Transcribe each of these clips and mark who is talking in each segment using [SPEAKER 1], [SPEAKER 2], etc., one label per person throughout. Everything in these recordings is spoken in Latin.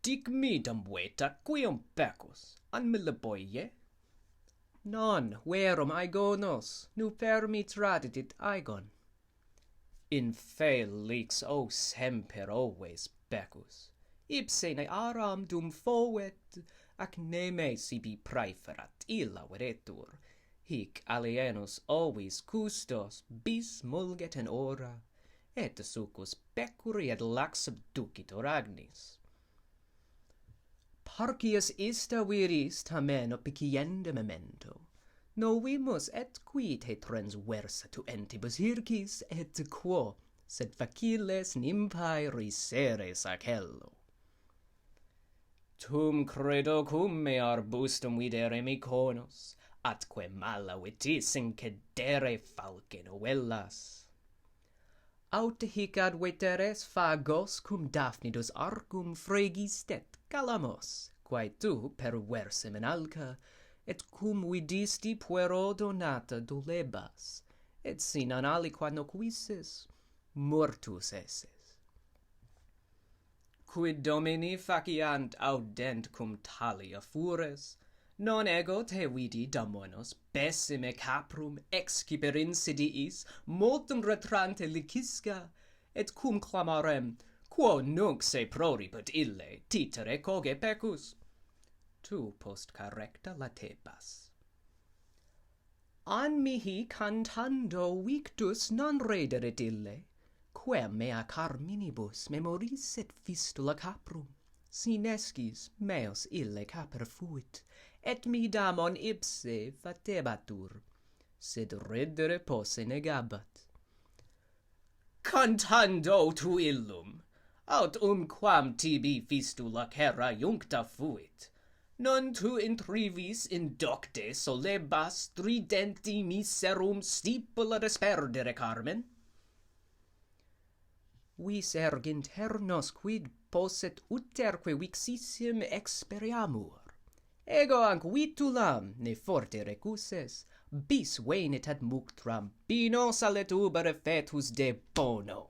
[SPEAKER 1] Dic mi Damoeta quium pecus, an milaboie? Non, verum igonos, nu permi tradidit igon. In felix o semper always pecus, ipse ne aram dum foet, ac neme sibi praeferat illa veretur, hic alienus always custos bis mulget in ora, et succus pecuri et lax subducitur agnis. Parcius ista viris tamen opiciende memento, novimus et qui te trans versa tu entibus hircis et quo, sed faciles nympae riseres acello. Tum credo cum me arbustum videre miconos, atque mala vitis incedere falce novellas. Aut hic ad veteres fagos cum Daphnidos arcum fregistet calamos, quae tu perverse Menalca, et cum vidisti puero donata dolebas, et sin an aliquad noquises, mortus esses. Quid domini faciant audent cum talia fures, non ego te vidi damonos pessime caprum exciper insidiis multum retrante licisca, et cum clamarem, quo nunc se proribut ille titere coge pecus. Tu post correcta latebas. An mihi cantando victus non rederit ille, quem mea carminibus memoriset fistula caprum, sinescis meos ille caper fuit, et mi Damon ipse fatebatur, sed redere posse negabat. Cantando tu illum, aut quam tibi fistula cera juncta fuit, non tu intrivis in docte solebas tridenti miserum stipula desperdere carmen? Vis ergint hernos quid posset uterque vixissim experiamur. Ego anc vitulam ne forte recuses, bis venit ad muctram, binos alet ubere fetus de bono.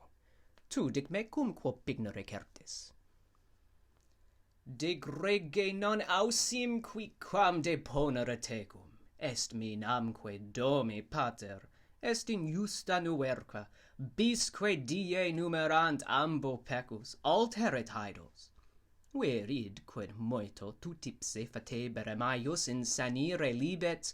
[SPEAKER 1] Tu dic me cum quo pignere certis. De grege non ausim quicquam de ponere tecum, est mi namque domi pater, est in justa nuerque, bisque die numerant ambo pecus, alteret haedos. Verid quid moito tutipse fatebere maius insanire libet,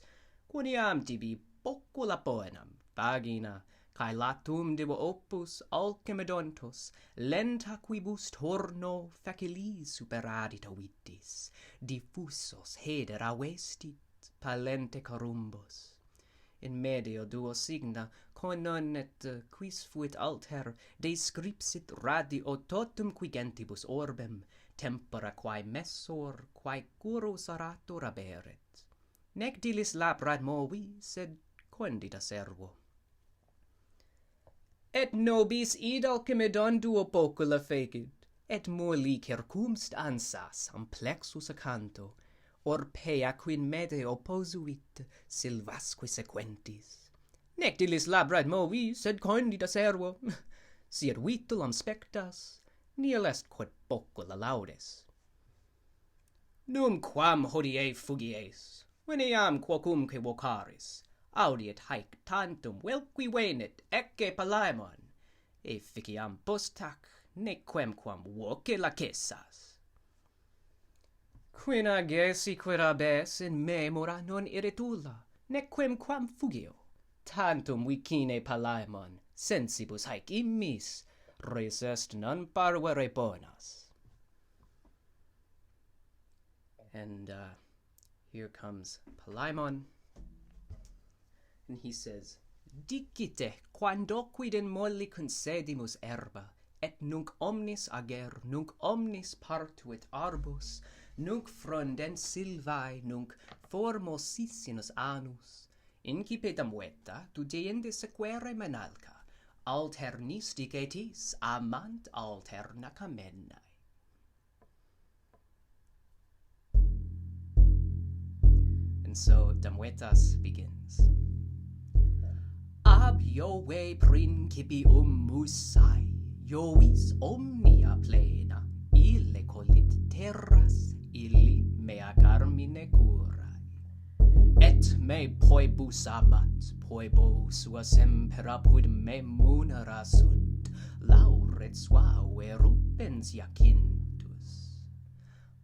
[SPEAKER 1] quoniam tibi pocula poenam, vagina, cae latum divo opus alcimedontus, lenta quibus torno facilis superadita vitis, diffusos hedera vestit, palente corumbus. In medio duo signa, conon et quis fuit alter, descripsit radio totum quigentibus orbem, tempora quae messor, quae curus aratur aberet. Nec dilis labrad movi, sed condita servo. Et nobis id alcimedon duo pocula fecit, et moli circumst ansas amplexus acanto, orpea quin mede opposuit silvasque sequentis. Nec dilis labrad movi, sed condita servo, siet vitulam spectas, nihil est quod pocula laudes. Num quam hodie fugies, veniam quocumque vocaris, audiet haec tantum velqui venit ecce Palaemon, efficiam postac nequemquam voce lacessas. Quina gesi quid abes in memora non irritula, nequemquam fugio, tantum vicine Palaemon, sensibus haec immis, res est non parvere bonas. And here comes Palaemon, and he says, Dicite quandoquid in molli concedimus herba, et nunc omnis ager, nunc omnis partuit arbus, nunc frondent silvae, nunc formosissimus anus, incipe Damoeta tu deinde sequere Menalca, alternistic-itas amant alterna camenae. And so Damoetas begins. Ab Ioe principium musae, Iois omnia plena, ille collit me poibus amat, poibo sua semper apud me munera sunt, lauret suave rubens jacintus.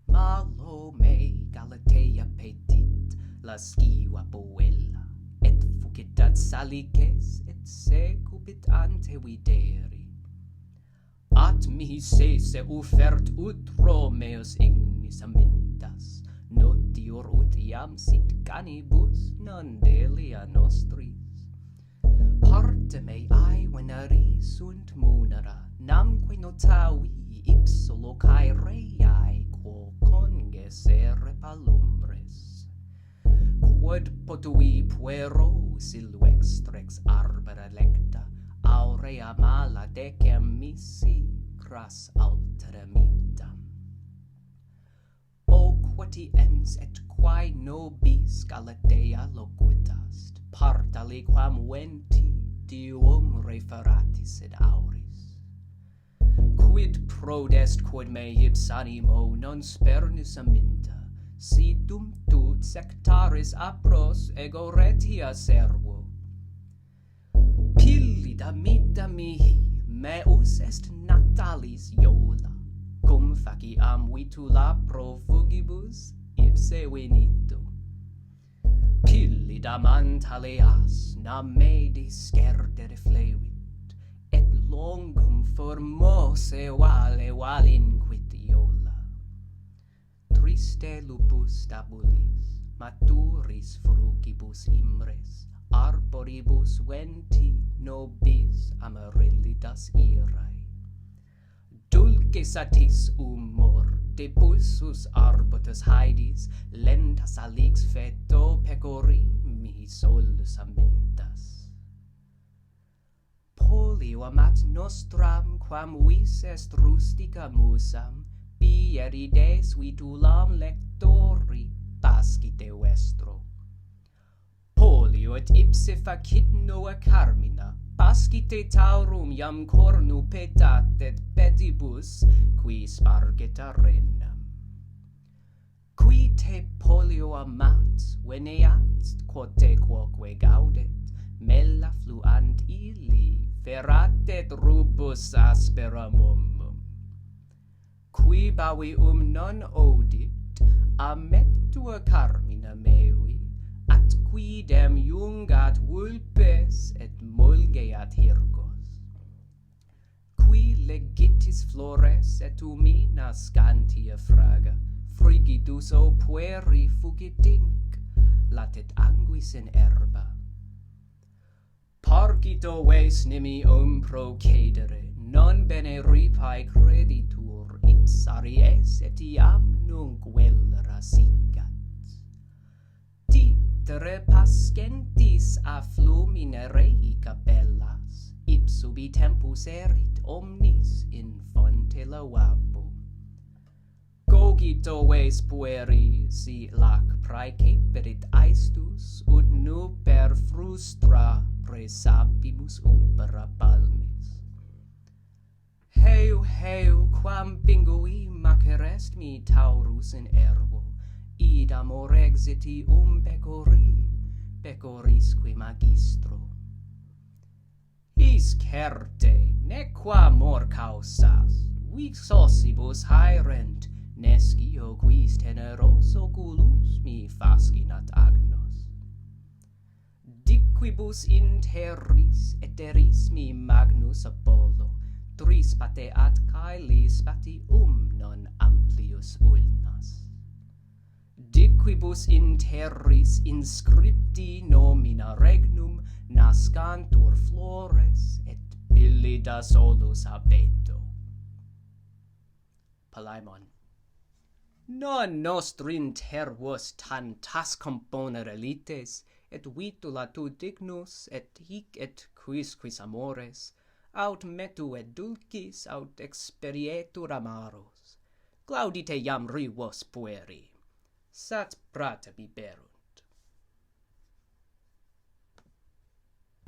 [SPEAKER 1] Malo me Galatea petit, la sciva boella, et fugitat salices, et secupit ante videri. At mihi sese ufert ut Romeus ignis amintas, notior ut iam sit canibus non delia nostris. Parte mei veneri sunt munera, namque notavi ipso locae reiae, quo congesere palumbres. Quod potui puero silvextrex arbora lecta, aurea mala decem missi cras altera mitam. O quotiens et quae nobis Galatea loquitast, part aliquam venti dium referatis ed auris. Quid prodest quod me ipsa animo non spernus aminta, si dum tut sectaris apros ego retia servo. Pillida mita mihi, meus est natalis iola, cum faciam vitula pro fugibus ipse venito. Pillida mantaleas nam me discerdere flevit, et longum formose valinquit iola. Triste lupus tabulis, maturis frugibus imres, arboribus venti nobis amarellitas irae. Dulce satis humor, de pulsus arbutus haedis, lentas alix feto pecori mihi solus amintas. Polio amat nostram quam vis est rustica musam, bierides vitulam lectori pascite vestro. Polio et ipse facit noa carmina, pascite taurum iam cornu petat et pedibus, qui sparget arenam. Qui te polio amat, veneat, quote quoque gaudet, mella fluant illi, ferat et rubus asperam omum. Qui bavium non odit, amet tua carmina mevi, at quidem iungat vulpes et mulgeat hircos. Qui legitis flores et umi nascantia fraga, frigidus o pueri fugit dinc, latet anguis in herba. Parcito ves nimi procedere, non bene ripae creditur, ipsaries et iam nunc velera sicat. Titere pascentis a flumine rei capellas, ipsubi tempus erit omnis in fonte lavabo. Cogito ves pueri, si lac praeceperit aestus, ut nu per frustra presapimus ubera palmis. Heu, quam bingui macerest mi taurus in ervo, id amor exiti pecorisque magistro. Iscerte, nequamor causas, vix ossibus haerent, nescio quis teneros oculus mi fascinat agnos. Diquibus in terris et eris mi magnus Apollo, tris pateat caelis patium non amplius ulnas. Diquibus in terris inscripti nomina regnum nascantur flores et billida solus habeto. Palaemon. Non nostrin tervos tantas componere lites, et vitula tu dignus, et hic et quisquis amores, aut metu et dulcis, aut experietur amaros. Claudite iam rivos pueri. Sat prata biberunt.